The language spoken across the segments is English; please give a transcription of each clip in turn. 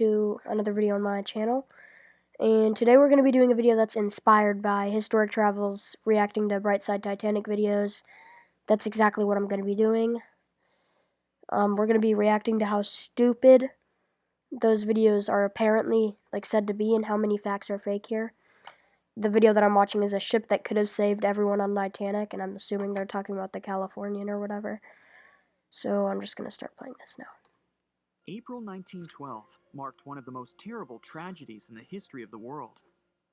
to another video on my channel. And today we're going to be doing a video that's inspired by historic travels, reacting to Brightside Titanic videos. That's exactly what I'm going to be doing. We're going to be reacting to how stupid those videos are apparently said to be and how many facts are fake here. The video that I'm watching is a ship that could have saved everyone on Titanic, and I'm assuming they're talking about the Californian or whatever. So I'm just going to start playing this now. April 1912 marked one of the most terrible tragedies in the history of the world.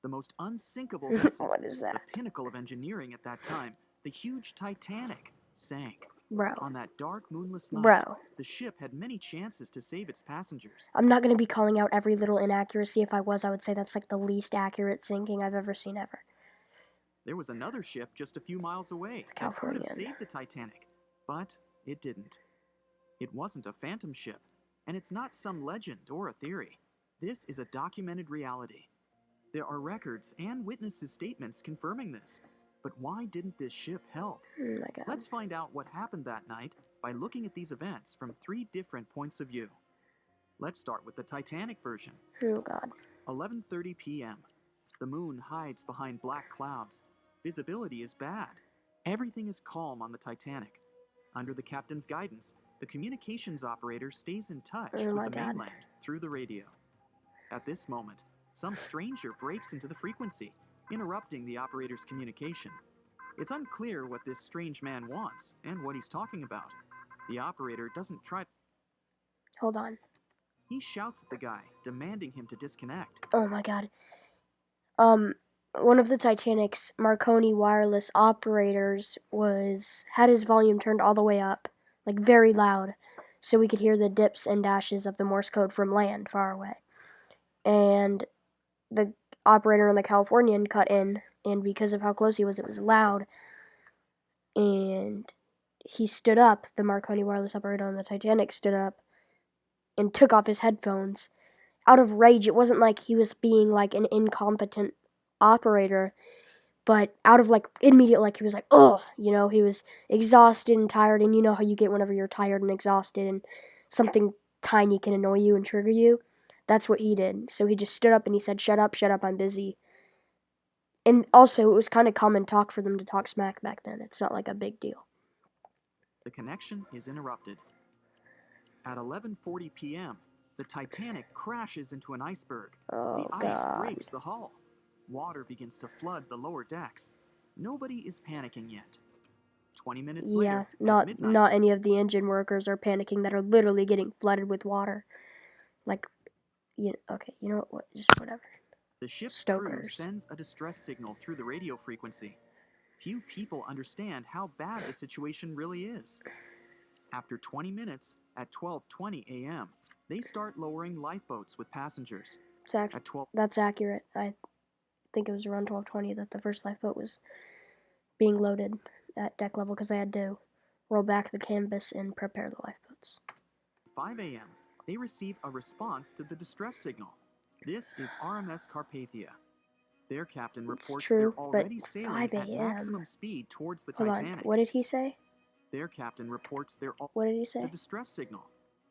The most unsinkable vessel, What is that? the pinnacle of engineering at that time, the huge Titanic, sank. Bro. On that dark, moonless night, Bro. the ship had many chances to save its passengers. I'm not going to be calling out every little inaccuracy. If I was, I would say that's like the least accurate sinking I've ever seen ever. There was another ship just a few miles away that could have saved the Titanic, but it didn't. It wasn't a phantom ship. And it's not some legend or a theory. This is a documented reality. There are records and witnesses' statements confirming this. But why didn't this ship help? Oh my God. Let's find out what happened that night by looking at these events from 3 different points of view. Let's start with the Titanic version. Oh God. 11:30 p.m. The moon hides behind black clouds. Visibility is bad. Everything is calm on the Titanic. Under the captain's guidance, the communications operator stays in touch with the mainland through the radio. At this moment, some stranger breaks into the frequency, interrupting the operator's communication. It's unclear what this strange man wants and what he's talking about. The operator doesn't try. Hold on. He shouts at the guy, demanding him to disconnect. Oh my God. One of the Titanic's Marconi wireless operators had his volume turned all the way up, like very loud, so we could hear the dips and dashes of the Morse code from land far away. And the operator on the Californian cut in, and because of how close he was, it was loud. And he stood up, the Marconi wireless operator on the Titanic stood up and took off his headphones. Out of rage. It wasn't like he was being like an incompetent operator, but out of immediate, he was like, ugh, he was exhausted and tired, and you know how you get whenever you're tired and exhausted and something tiny can annoy you and trigger you. That's what he did. So he just stood up and he said, shut up, I'm busy. And also, it was kind of common talk for them to talk smack back then. It's not like a big deal. The connection is interrupted. At 11:40 p.m., the Titanic crashes into an iceberg. Oh, the ice God. breaks the hull. Water begins to flood the lower decks. Nobody is panicking yet. 20 minutes later, not any of the engine workers are panicking that are literally getting flooded with water. Okay, you know what? Just whatever. The ship's crew sends a distress signal through the radio frequency. Few people understand how bad the situation really is. After 20 minutes, at 12:20 a.m., they start lowering lifeboats with passengers. That's accurate. I think it was around 12:20 that the first lifeboat was being loaded at deck level because they had to roll back the canvas and prepare the lifeboats. 5 a.m., they receive a response to the distress signal. This is RMS Carpathia. Their captain reports they're already sailing at maximum speed towards the Titanic. What did he say? Their captain reports What did he say? The distress signal.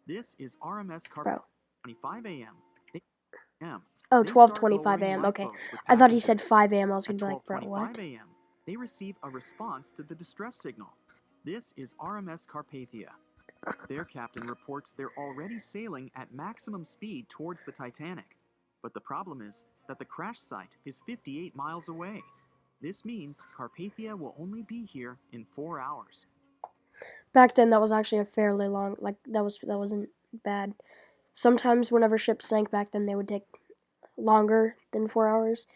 This is RMS Carpathia. 25 a.m. Oh, 12:25 a.m. Okay. I thought he said 5 a.m. I was going to be like, bro, what? 12:25 a.m., they receive a response to the distress signal. This is RMS Carpathia. Their captain reports they're already sailing at maximum speed towards the Titanic. But the problem is that the crash site is 58 miles away. This means Carpathia will only be here in 4 hours. Back then, that was actually a fairly long, that wasn't bad. Sometimes whenever ships sank back then, they would take longer than 4 hours.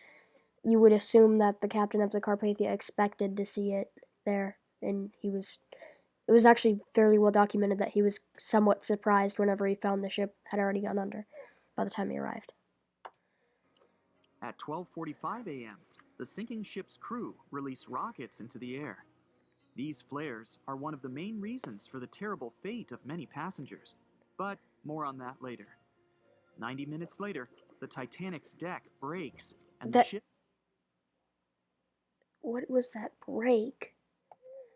You would assume that the captain of the Carpathia expected to see it there, and it was actually fairly well documented that he was somewhat surprised whenever he found the ship had already gone under by the time he arrived. At 12:45 a.m., the sinking ship's crew release rockets into the air. These flares are one of the main reasons for the terrible fate of many passengers, but more on that later. 90 minutes later, the Titanic's deck breaks, and the ship... What was that break?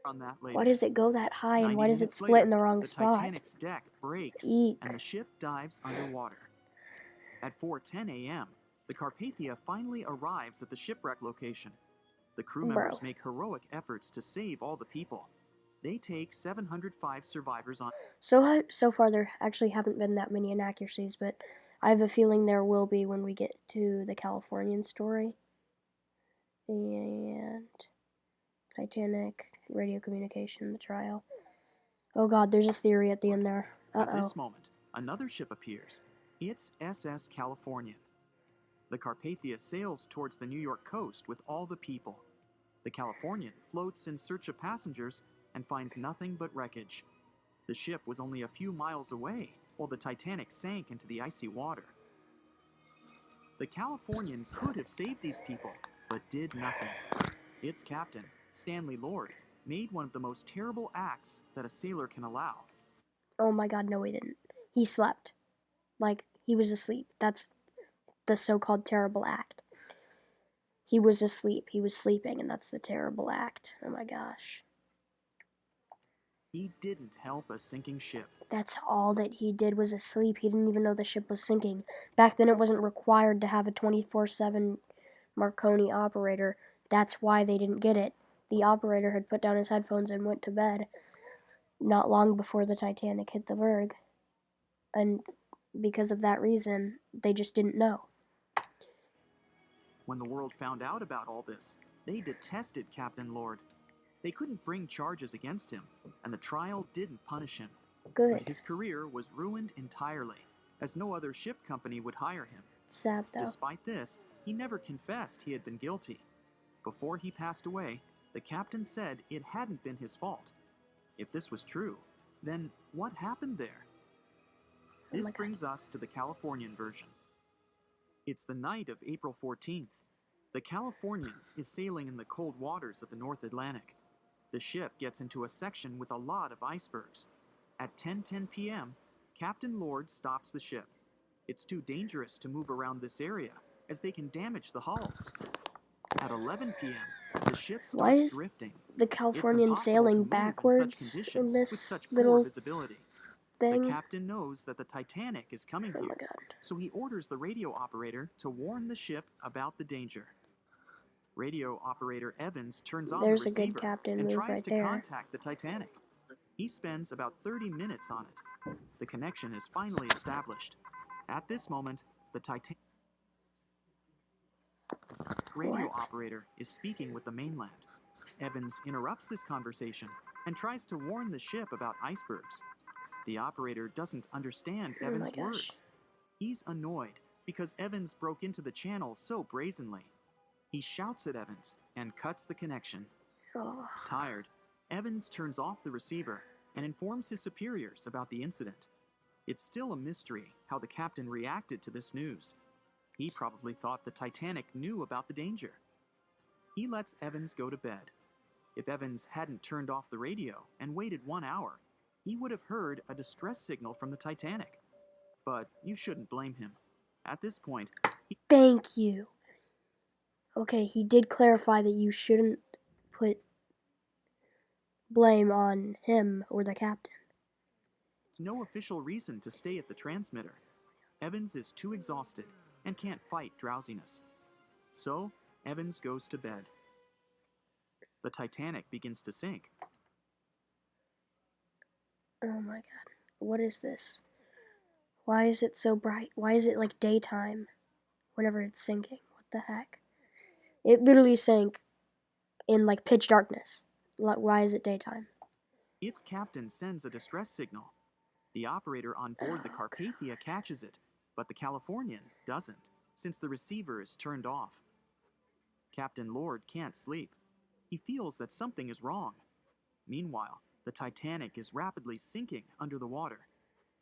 On that later. Why does it go that high, and why does it split in the wrong spot? The Titanic's deck breaks, and the ship dives underwater. At 4:10 a.m., the Carpathia finally arrives at the shipwreck location. The crew Bro. members make heroic efforts to save all the people. They take 705 survivors on. So far, there actually haven't been that many inaccuracies, but I have a feeling there will be when we get to the Californian story. And Titanic, radio communication, the trial. Oh god, there's a theory at the end there. At this moment, another ship appears. It's SS Californian. The Carpathia sails towards the New York coast with all the people. The Californian floats in search of passengers and finds nothing but wreckage. The ship was only a few miles away while the Titanic sank into the icy water. The Californian could have saved these people, but did nothing. Its captain, Stanley Lord, made one of the most terrible acts that a sailor can allow. Oh my god, no, he didn't. He slept. Like, he was asleep. That's the so-called terrible act. He was asleep. He was sleeping, and that's the terrible act. Oh my gosh. He didn't help a sinking ship. That's all that he did was asleep. He didn't even know the ship was sinking. Back then, it wasn't required to have a 24/7 Marconi operator. That's why they didn't get it. The operator had put down his headphones and went to bed not long before the Titanic hit the berg. And because of that reason, they just didn't know. When the world found out about all this, they detested Captain Lord. They couldn't bring charges against him, and the trial didn't punish him. Good. But his career was ruined entirely, as no other ship company would hire him. Sad, though. Despite this, he never confessed he had been guilty. Before he passed away, the captain said it hadn't been his fault. If this was true, then what happened there? This brings us to the Californian version. It's the night of April 14th. The Californian is sailing in the cold waters of the North Atlantic. The ship gets into a section with a lot of icebergs. At 10:10 p.m., Captain Lord stops the ship. It's too dangerous to move around this area, as they can damage the hull. At 11 p.m., the ship starts drifting. The Californian sailing backwards in this little thing? The captain knows that the Titanic is coming here, so he orders the radio operator to warn the ship about the danger. Radio operator Evans turns on the receiver a good captain and move tries right to there. contact the Titanic. He spends about 30 minutes on it. The connection is finally established. At this moment, the Titanic radio operator is speaking with the mainland. Evans interrupts this conversation and tries to warn the ship about icebergs. The operator doesn't understand Evans' words. He's annoyed because Evans broke into the channel so brazenly. He shouts at Evans and cuts the connection. Tired, Evans turns off the receiver and informs his superiors about the incident. It's still a mystery how the captain reacted to this news. He probably thought the Titanic knew about the danger. He lets Evans go to bed. If Evans hadn't turned off the radio and waited 1 hour, he would have heard a distress signal from the Titanic. But you shouldn't blame him. At this point, Thank you. Okay, he did clarify that you shouldn't put blame on him or the captain. There's no official reason to stay at the transmitter. Evans is too exhausted and can't fight drowsiness. So, Evans goes to bed. The Titanic begins to sink. Oh my god. What is this? Why is it so bright? Why is it like daytime whenever it's sinking? What the heck? It literally sank in like pitch darkness. Why is it daytime? Its captain sends a distress signal. The operator on board the Carpathia catches it, but the Californian doesn't, since the receiver is turned off. Captain Lord can't sleep. He feels that something is wrong. Meanwhile, the Titanic is rapidly sinking under the water.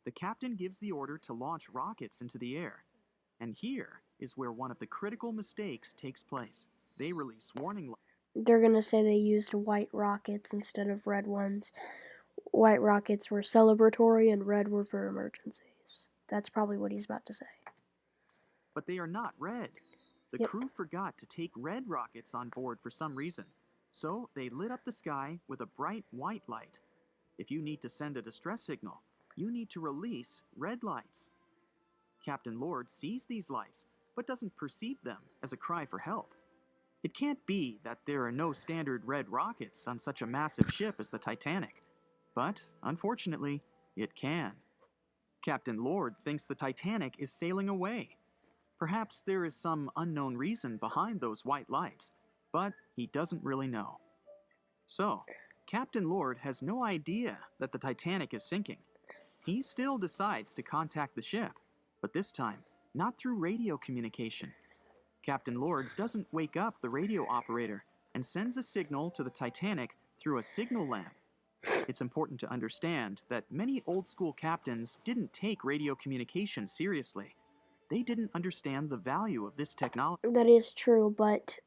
The captain gives the order to launch rockets into the air. And here is where one of the critical mistakes takes place. They release warning lights. They're gonna say they used white rockets instead of red ones. White rockets were celebratory and red were for emergencies. That's probably what he's about to say. But they are not red. The crew forgot to take red rockets on board for some reason. So they lit up the sky with a bright white light. If you need to send a distress signal, you need to release red lights. Captain Lord sees these lights, but doesn't perceive them as a cry for help. It can't be that there are no standard red rockets on such a massive ship as the Titanic. But, unfortunately, it can. Captain Lord thinks the Titanic is sailing away. Perhaps there is some unknown reason behind those white lights, but he doesn't really know. So, Captain Lord has no idea that the Titanic is sinking. He still decides to contact the ship, but this time, not through radio communication. Captain Lord doesn't wake up the radio operator and sends a signal to the Titanic through a signal lamp. It's important to understand that many old-school captains didn't take radio communication seriously. They didn't understand the value of this technology. That is true, but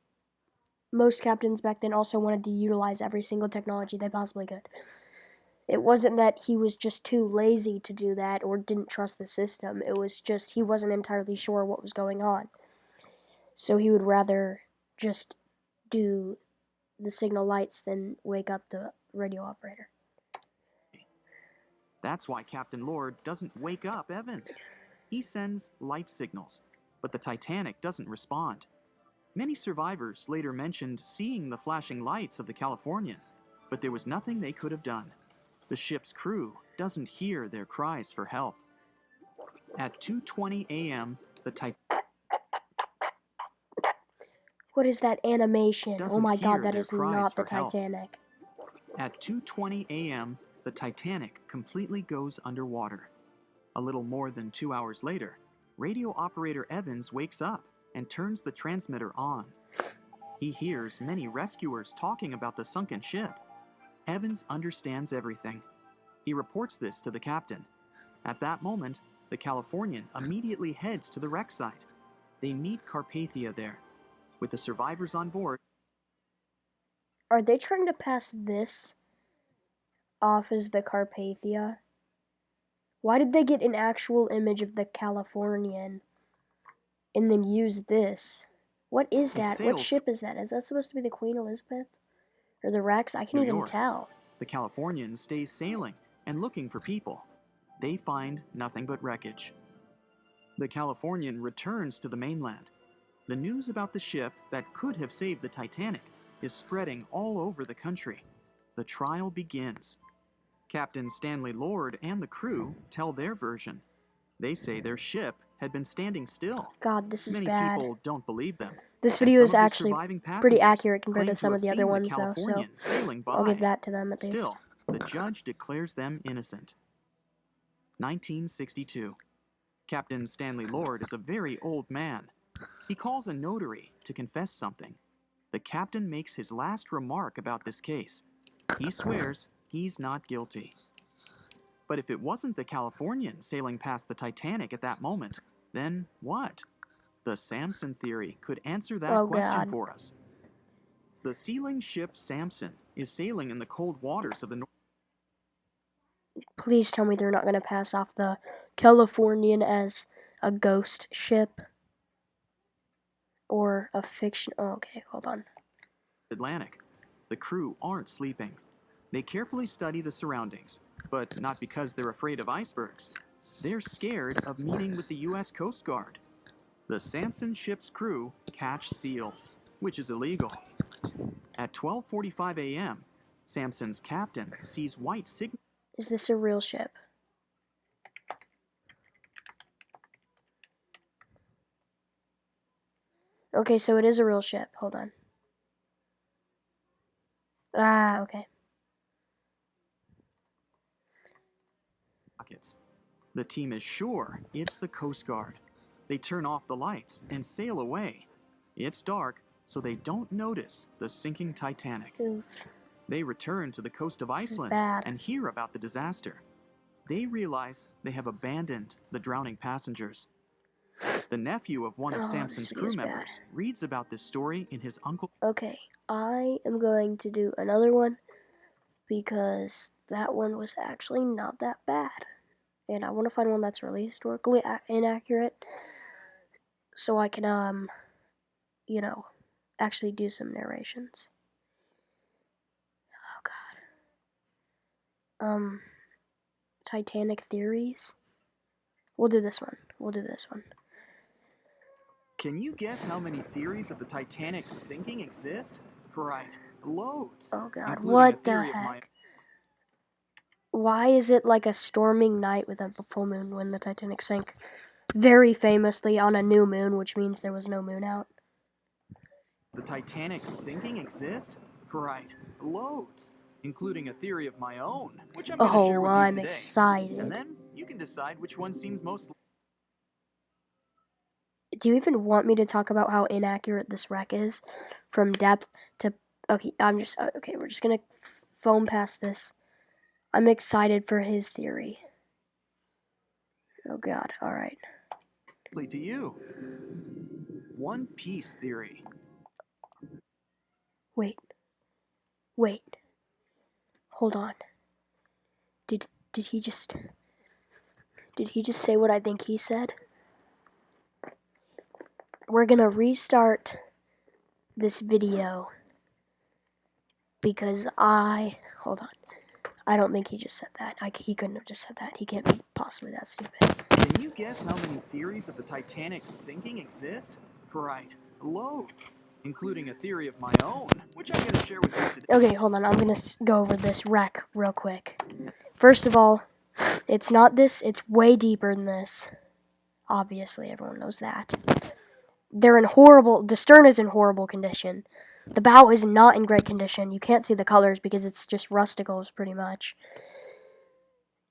most captains back then also wanted to utilize every single technology they possibly could. It wasn't that he was just too lazy to do that or didn't trust the system. It was just he wasn't entirely sure what was going on. So he would rather just do the signal lights than wake up the radio operator. That's why Captain Lord doesn't wake up Evans. He sends light signals, but the Titanic doesn't respond. Many survivors later mentioned seeing the flashing lights of the Californian, but there was nothing they could have done. The ship's crew doesn't hear their cries for help. At 2:20 a.m., the Titanic What is that animation? Oh doesn't my god, hear that their is cries not the for help. Titanic. At 2:20 a.m., the Titanic completely goes underwater. A little more than 2 hours later, radio operator Evans wakes up and turns the transmitter on. He hears many rescuers talking about the sunken ship. Evans understands everything. He reports this to the captain. At that moment, the Californian immediately heads to the wreck site. They meet Carpathia there. With the survivors on board, Are they trying to pass this off as the Carpathia? Why did they get an actual image of the Californian and then use this? What is that? What sails ship is that? Is that supposed to be the Queen Elizabeth? Or the Rex? I New can't even York. tell. The Californian stays sailing and looking for people. They find nothing but wreckage. The Californian returns to the mainland. The news about the ship that could have saved the Titanic is spreading all over the country. The trial begins. Captain Stanley Lord and the crew tell their version. They say their ship had been standing still. God, this is Many bad. people don't believe them. This as video some is of the actually surviving pretty passengers accurate compared claim to some have of the seen other the ones, though, so Californian sailing by. I'll give that to them at least. Still, the judge declares them innocent. 1962. Captain Stanley Lord is a very old man. He calls a notary to confess something. The captain makes his last remark about this case. He swears he's not guilty. But if it wasn't the Californian sailing past the Titanic at that moment, then what? The Samson theory could answer that question for us. The sealing ship Samson is sailing in the cold waters of the North. Please tell me they're not going to pass off the Californian as a ghost ship. Or a fiction. Oh, okay, hold on. Atlantic. The crew aren't sleeping. They carefully study the surroundings, but not because they're afraid of icebergs. They're scared of meeting with the U.S. Coast Guard. The Samson ship's crew catch seals, which is illegal. At 12:45 a.m., Samson's captain sees white signals. Is this a real ship? Okay, so it is a real ship. Hold on. Ah, okay. The team is sure it's the Coast Guard. They turn off the lights and sail away. It's dark, so they don't notice the sinking Titanic. Oof. They return to the coast of This is Iceland bad. and hear about the disaster. They realize they have abandoned the drowning passengers. The nephew of one of Samson's crew members reads about this story in his uncle. Okay, I am going to do another one because that one was actually not that bad. And I want to find one that's really historically inaccurate so I can, you know, actually do some narrations. Oh, God. Titanic theories. We'll do this one. We'll do this one. Can you guess how many theories of the Titanic's sinking exist? Right, loads. Oh god, Including a what the theory of my heck? Why is it like a storming night with a full moon when the Titanic sank very famously on a new moon, which means there was no moon out? The Titanic's sinking exist? Right, loads. Including a theory of my own, which I'm going to share Oh, with you I'm today. excited. And then you can decide which one seems most. Do you even want me to talk about how inaccurate this wreck is? From depth to... Okay, okay, we're just gonna foam past this. I'm excited for his theory. Oh god, alright. To you. One Piece theory. Wait. Hold on. Did he just... Did he just say what I think he said? We're gonna restart this video because hold on. I don't think he just said that. He couldn't have just said that. He can't be possibly that stupid. Can you guess how many theories of the Titanic's sinking exist? Right, loads. Including a theory of my own, which I'm going to share with you today. Okay, hold on. I'm gonna go over this wreck real quick. First of all, it's not this. It's way deeper than this. Obviously, everyone knows that. The stern is in horrible condition. The bow is not in great condition. You can't see the colors because it's just rusticles pretty much.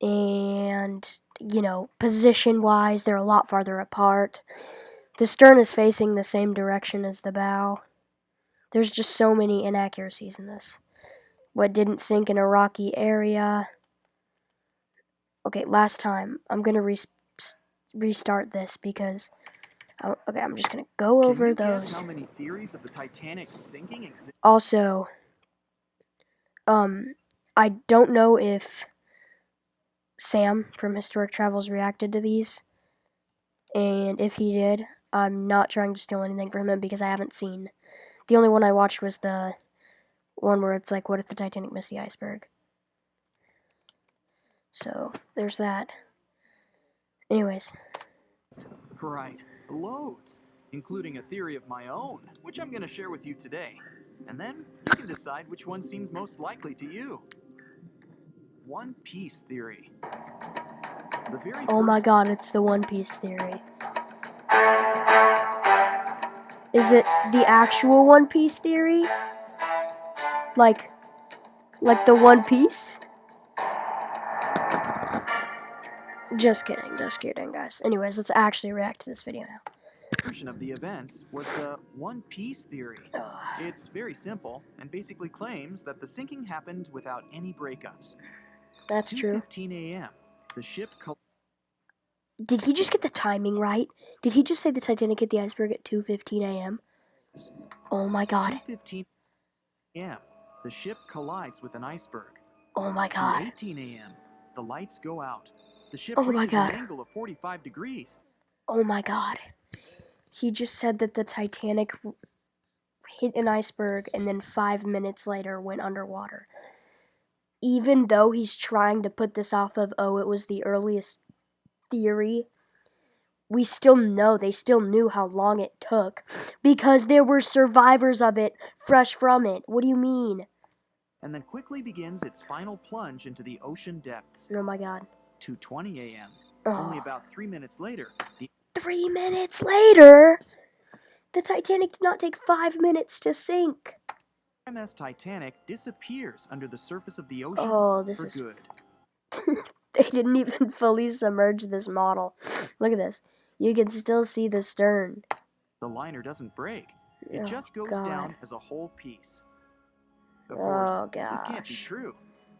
And, position-wise, they're a lot farther apart. The stern is facing the same direction as the bow. There's just so many inaccuracies in this. What didn't sink in a rocky area. Okay, last time. I'm going to restart this because... Okay, I'm just going to go over those. Guess how many theories of the Titanic's sinking exist? Also, I don't know if Sam from Historic Travels reacted to these. And if he did, I'm not trying to steal anything from him because I haven't seen. The only one I watched was the one where it's like, what if the Titanic missed the iceberg? So, there's that. Anyways. Right, loads. Including a theory of my own, which I'm going to share with you today. And then you can decide which one seems most likely to you. One Piece theory. Oh my god, it's the One Piece theory. Is it the actual One Piece theory? Like the One Piece? Just kidding, guys. Anyways, let's actually react to this video now. Version of the events was the One Piece theory. It's very simple and basically claims that the sinking happened without any breakups. That's true. 2:15 a.m. The ship. Did he just get the timing right? Did he just say the Titanic hit the iceberg at 2:15 a.m.? Oh my god. 2:15 a.m. The ship collides with an iceberg. Oh my god. 2:18 a.m. The lights go out. The ship reaches an angle of 45 degrees. Oh my god. He just said that the Titanic hit an iceberg and then 5 minutes later went underwater. Even though he's trying to put this off of, it was the earliest theory, we still know they still knew how long it took because there were survivors of it fresh from it. What do you mean? And then quickly begins its final plunge into the ocean depths. Oh my god. 2:20 a.m. Only about 3 minutes later. 3 minutes later? The Titanic did not take 5 minutes to sink. MS Titanic disappears under the surface of the ocean for good. They didn't even fully submerge this model. Look at this. You can still see the stern. The liner doesn't break. It just goes down as a whole piece. Of course, this can't be true.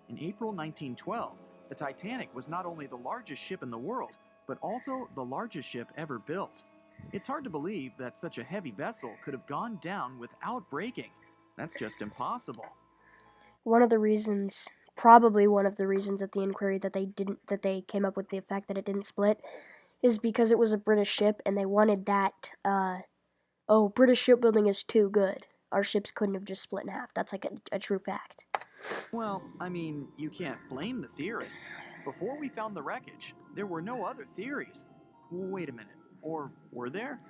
In April 1912, the Titanic was not only the largest ship in the world, but also the largest ship ever built. It's hard to believe that such a heavy vessel could have gone down without breaking. That's just impossible. Probably one of the reasons at the inquiry that they came up with the fact that it didn't split is because it was a British ship and they wanted that, British shipbuilding is too good. Our ships couldn't have just split in half. That's like a true fact. Well, I mean, you can't blame the theorists. Before we found the wreckage, there were no other theories. Wait a minute. Or were there?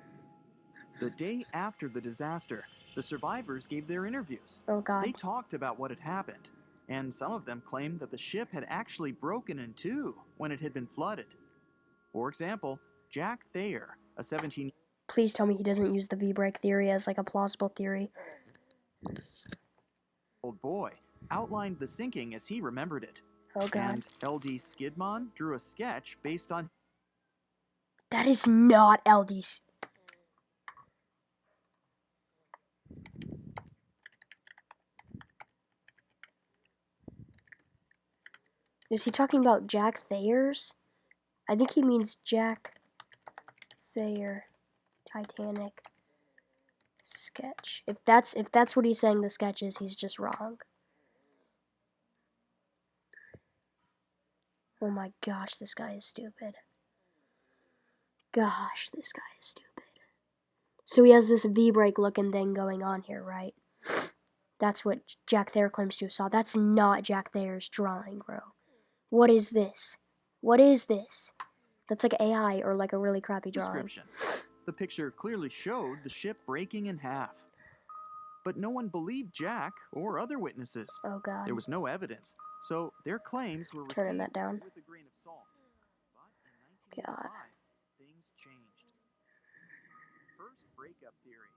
The day after the disaster, the survivors gave their interviews. Oh They God. talked about what had happened, and some of them claimed that the ship had actually broken in two when it had been flooded. For example, Jack Thayer, a 17 Please tell me he doesn't use the V-brake theory as like a plausible theory. old boy, outlined the sinking as he remembered it. Oh God. And LD Skidmon drew a sketch based on. That is not LD's. Is he talking about Jack Thayer's? I think he means Jack Thayer Titanic sketch. If that's what he's saying the sketch is, he's just wrong. Oh my gosh, this guy is stupid. Gosh, this guy is stupid. So he has this V-brake looking thing going on here, right? That's what Jack Thayer claims to have saw. That's not Jack Thayer's drawing, bro. What is this? What is this? That's like AI or like a really crappy drawing. Description. The picture clearly showed the ship breaking in half. But no one believed Jack or other witnesses. Oh God. There was no evidence, so their claims were Turning received that down. with a grain of salt. But in 1985, God. things changed. First breakup theory.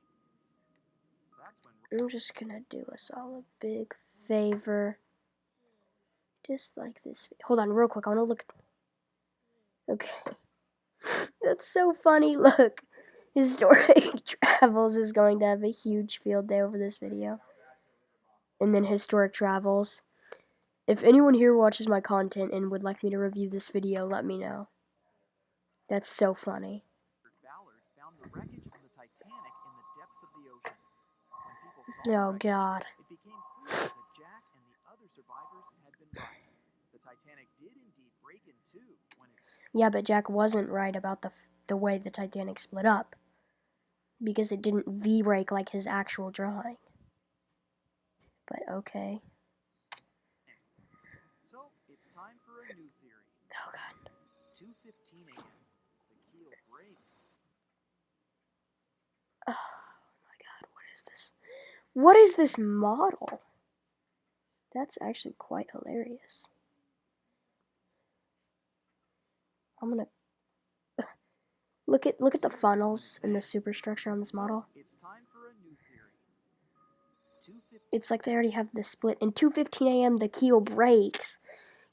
That's when I'm just gonna do us all a big favor. Just like this. Hold on, real quick. I wanna look. Okay. That's so funny. Look. Historic Travels is going to have a huge field day over this video. And then Historic Travels. If anyone here watches my content and would like me to review this video, let me know. That's so funny. Ballard found the wreckage of the Titanic in the depths of the ocean. When people saw the Oh wreckage, God. it became clear that Jack and the other survivors had been right. The Titanic did indeed break in two when it. Yeah, but Jack wasn't right about the way the Titanic split up. Because it didn't V-brake like his actual drawing. But okay. So it's time for a new theory. Oh God. 2:15 a.m. The keel breaks. Oh my God, what is this? What is this model? That's actually quite hilarious. I'm gonna look at the funnels and the superstructure on this model. It's time for a new theory. It's like they already have the split. In 2:15 a.m. the keel breaks.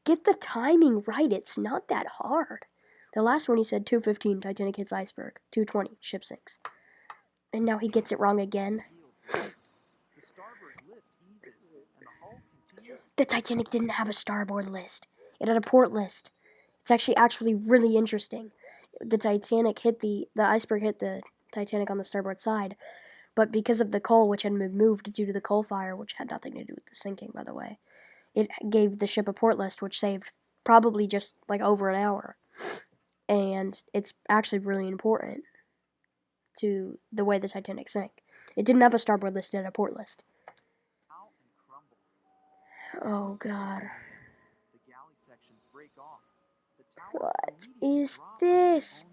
Get the timing right. It's not that hard. The last one he said 2:15 Titanic hits iceberg. 2:20 ship sinks. And now he gets it wrong again. The Titanic didn't have a starboard list. It had a port list. It's actually really interesting. The Titanic hit the iceberg hit the Titanic on the starboard side, but because of the coal, which had been moved due to the coal fire, which had nothing to do with the sinking, by the way, it gave the ship a port list, which saved probably just like over an hour. And it's actually really important to the way the Titanic sank. It didn't have a starboard list, it had a port list. Oh God. What is this?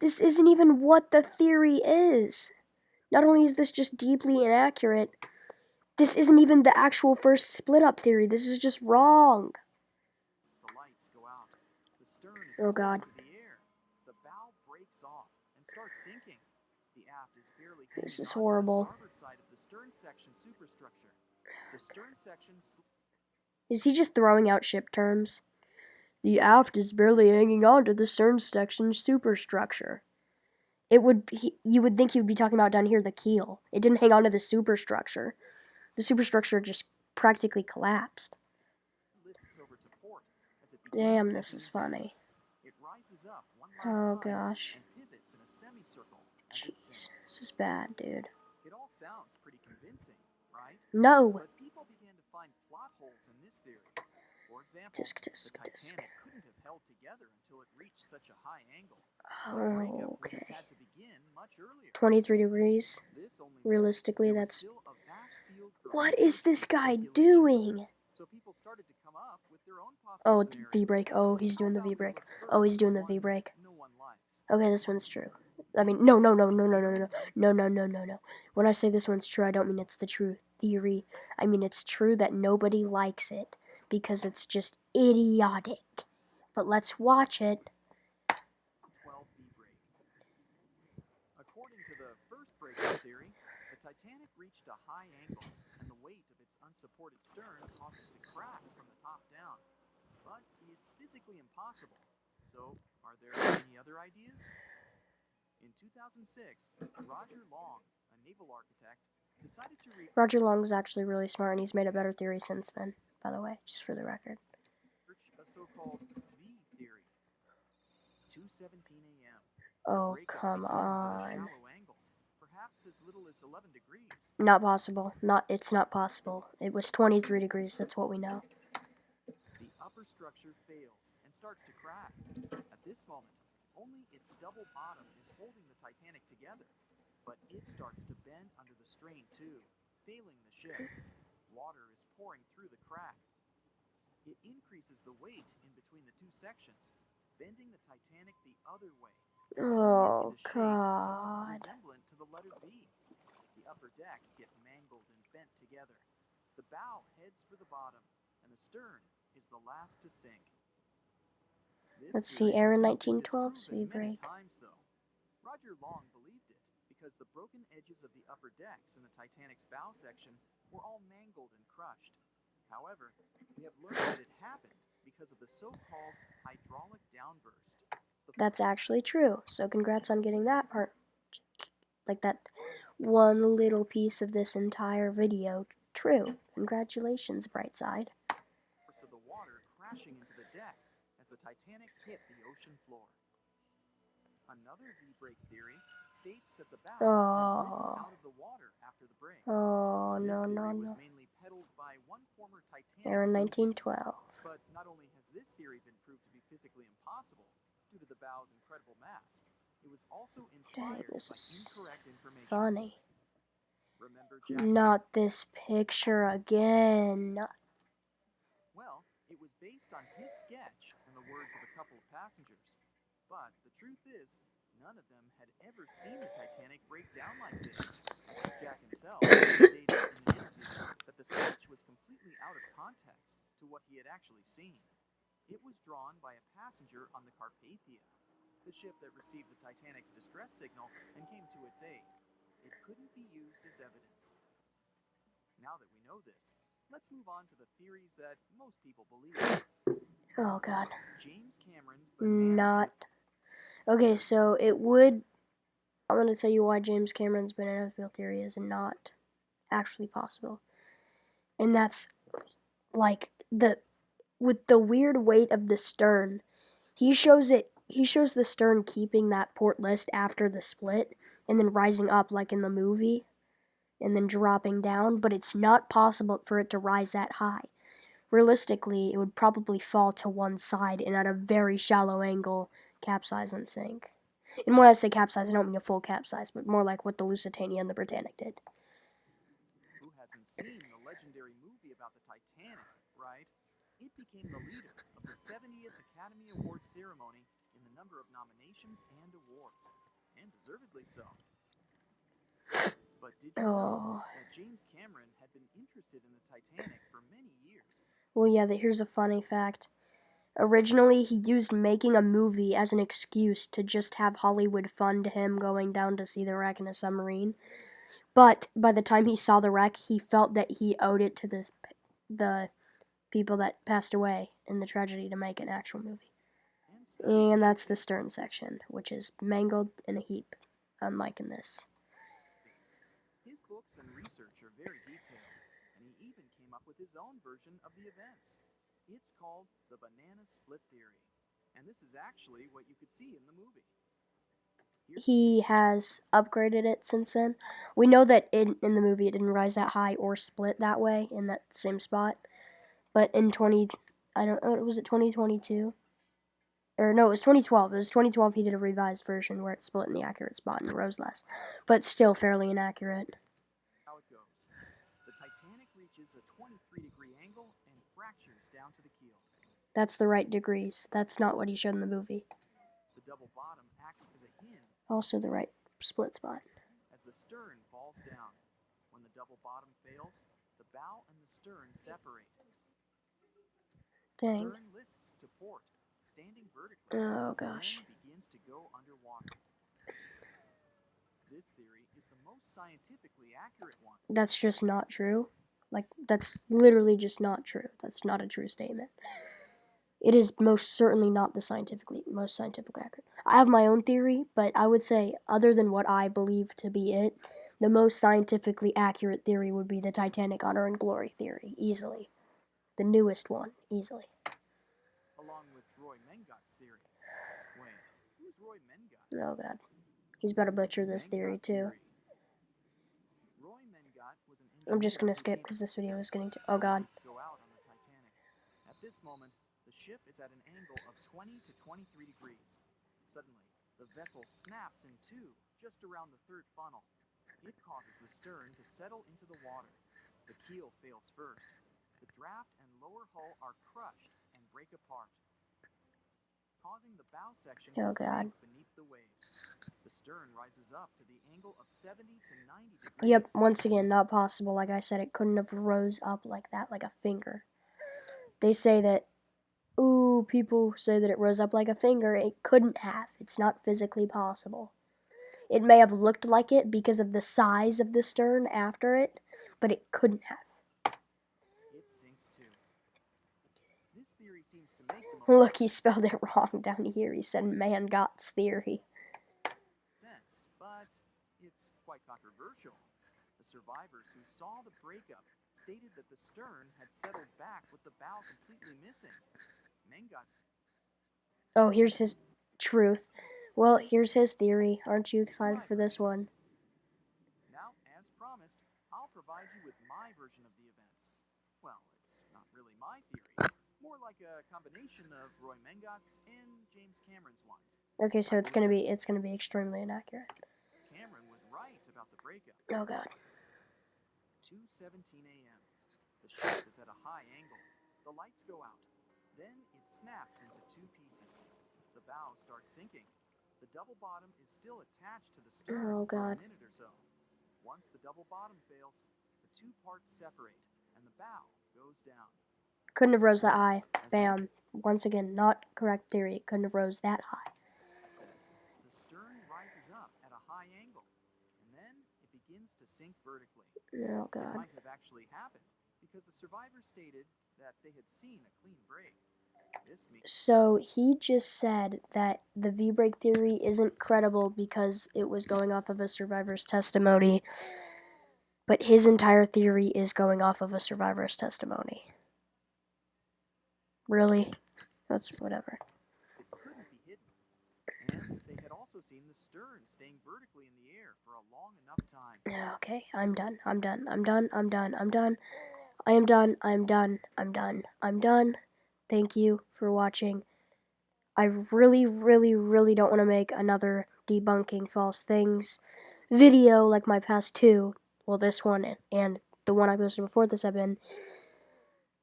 This isn't even what the theory is. Not only is this just deeply inaccurate, this isn't even the actual first split up theory. This is just wrong. Oh God. This is horrible. Is he just throwing out ship terms? The aft is barely hanging on to the stern section superstructure. You would think he would be talking about down here the keel. It didn't hang on to the superstructure. The superstructure just practically collapsed. Damn, this is funny. Oh gosh. Jeez, this is bad, dude. It all sounds pretty convincing, right? No. But people began to find plot holes in this theory. For example, the Titanic couldn't have held together until it reached such a high angle. Oh, okay. Had to begin much earlier. 23 degrees. Realistically, that's... What is this guy doing? So people started to come up with their own Oh, possible V-brake. Oh, he's doing the V-brake. Oh, he's doing the V-brake. no one likes. Okay, this one's true. I mean, no. When I say this one's true, I don't mean it's the true theory. I mean it's true that nobody likes it because it's just idiotic. But let's watch it. 12 V break. According to the first breaking theory, the Titanic reached a high angle, and the weight of its unsupported stern caused it to crack from the top down. But it's physically impossible. So, are there any other ideas? In 2006, Roger Long, a naval architect, decided to Roger Long's actually really smart, and he's made a better theory since then, by the way, just for the record. research a so-called V theory. 2:17 a.m. Oh, come At a on. shallow angle, perhaps as little as 11 degrees. Not possible. It's not possible. It was 23 degrees, that's what we know. The upper structure fails and starts to crack. At this moment, only its double bottom is holding the Titanic together, but it starts to bend under the strain too, failing the ship. Water is pouring through the crack. It increases the weight in between the two sections, bending the Titanic the other way, Oh, God. resemblant to the letter V. The upper decks get mangled and bent together. The bow heads for the bottom, and the stern is the last to sink. Let's see, Aaron 1912 speed break. Times, though. Roger Long believed it because the broken edges of the upper decks in the Titanic's bow section were all mangled and crushed. However, we have learned that it happened because of the so-called hydraulic downburst. That's actually true, so congrats on getting that part. Like that one little piece of this entire video true. Congratulations, Brightside. Of the water crashing into the deck as the Titanic hit the ocean floor. Another V-break theory states that the bow had risen out of the water after the break. Oh, this no. was mainly peddled by one former Titanic. Aaron 1912. But not only has this theory been proved to be physically impossible due to the bow's incredible mass, it was also inspired by incorrect information. Funny. Remember Jack? Not this picture again. Well, it was based on his sketch and the words of a couple of passengers. But the truth is, none of them had ever seen the Titanic break down like this. Jack himself stated in an interview that the sketch was completely out of context to what he had actually seen. It was drawn by a passenger on the Carpathia, the ship that received the Titanic's distress signal and came to its aid. It couldn't be used as evidence. Now that we know this, let's move on to the theories that most people believe. Oh, God. James Cameron's Not. Okay, so it would. I'm going to tell you why James Cameron's banana peel theory is not actually possible. And that's like with the weird weight of the stern. He shows the stern keeping that port list after the split and then rising up like in the movie and then dropping down, but it's not possible for it to rise that high. Realistically, it would probably fall to one side and at a very shallow angle capsize and sink. And when I say capsize, I don't mean a full capsize, but more like what the Lusitania and the Britannic did. Who hasn't seen the legendary movie about the Titanic, right? It became the leader of the 70th Academy Awards ceremony in the number of nominations and awards, and deservedly so. But did you know that James Cameron had been interested in the Titanic for many years? Well, yeah, here's a funny fact. Originally, he used making a movie as an excuse to just have Hollywood fund him going down to see the wreck in a submarine. But by the time he saw the wreck, he felt that he owed it to the people that passed away in the tragedy to make an actual movie. And that's the stern section, which is mangled in a heap, unlike in this. His books and research are very detailed, and he even came up with his own version of the events. It's called the banana split theory, and this is actually what you could see in the movie. He has upgraded it since then. We know that in the movie it didn't rise that high or split that way in that same spot. But in was it 2022? Or no, it was 2012. It was 2012 he did a revised version where it split in the accurate spot and rose less. But still fairly inaccurate. How it goes. The Titanic reaches a 23-degree angle and fractures down to the keel. That's the right degrees. That's not what he showed in the movie. The double bottom acts as Also the right split spot. As the stern falls down, when the double bottom fails, the bow and the stern separate. Dang. Stern lists to port, standing vertically, Oh gosh. then begins to go underwater. This theory is the most scientifically accurate one. That's just not true. Like, that's literally just not true. That's not a true statement. It is most certainly not the most scientifically accurate. I have my own theory, but I would say, other than what I believe to be it, the most scientifically accurate theory would be the Titanic honor and glory theory, easily. The newest one, easily. Along with Roy Mengot's theory. Wait, who's Roy Mengot? Oh god. He's about to butcher this theory too. Roy Mengot was an I'm just gonna skip because this video is getting to. Oh god. Go out on the Titanic. At this moment, the ship is at an angle of 20 to 23 degrees. Suddenly, the vessel snaps in two just around the third funnel. It causes the stern to settle into the water. The keel fails first. The draft and lower hull are crushed and break apart, causing the bow section to sink beneath the waves. The stern rises up to the angle of 70 to 90 degrees. Yep, once again, not possible. Like I said, it couldn't have rose up like that, like a finger. They say that, ooh, people say that it rose up like a finger. It couldn't have. It's not physically possible. It may have looked like it because of the size of the stern after it, but it couldn't have. It sinks too. This theory seems to make the most Look, he spelled it wrong down here. He said Mangot's theory. sense, but it's quite controversial. The survivors who saw the breakup stated that the stern had settled back with the bow completely missing. Mengot's. Oh, here's his truth. Well, here's his theory. Aren't you excited for this one? Now, as promised, I'll provide you with my version of the events. Well, it's not really my theory. More like a combination of Roy Mengot's and James Cameron's ones. Okay, so it's gonna be extremely inaccurate. Cameron was right about the breakup. Oh god. 2:17 a.m. The ship is at a high angle. The lights go out. Then it snaps into two pieces. The bow starts sinking. The double bottom is still attached to the stern for a minute or so. Once the double bottom fails, the two parts separate and the bow goes down. Couldn't have rose that high. Bam. Once again, not correct theory. It couldn't have rose that high. The stern rises up at a high angle, and then it begins to sink vertically. Oh god. It might have actually happened because the survivors stated that they had seen a clean break. So he just said that the V-break theory isn't credible because it was going off of a survivor's testimony, but his entire theory is going off of a survivor's testimony. Really? That's whatever. It couldn't be hidden. And they had also seen the stern staying vertically in the air for a long enough time. Okay, I'm done. I'm done. I'm done. I'm done. I'm done. I am done. I'm done. I'm done. I'm done. Thank you for watching. I really, really, really don't want to make another debunking false things video like my past two. Well, this one and the one I posted before this have been.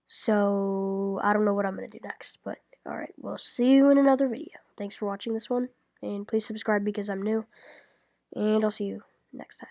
So, I don't know what I'm going to do next. But, alright, we'll see you in another video. Thanks for watching this one. And please subscribe because I'm new. And I'll see you next time.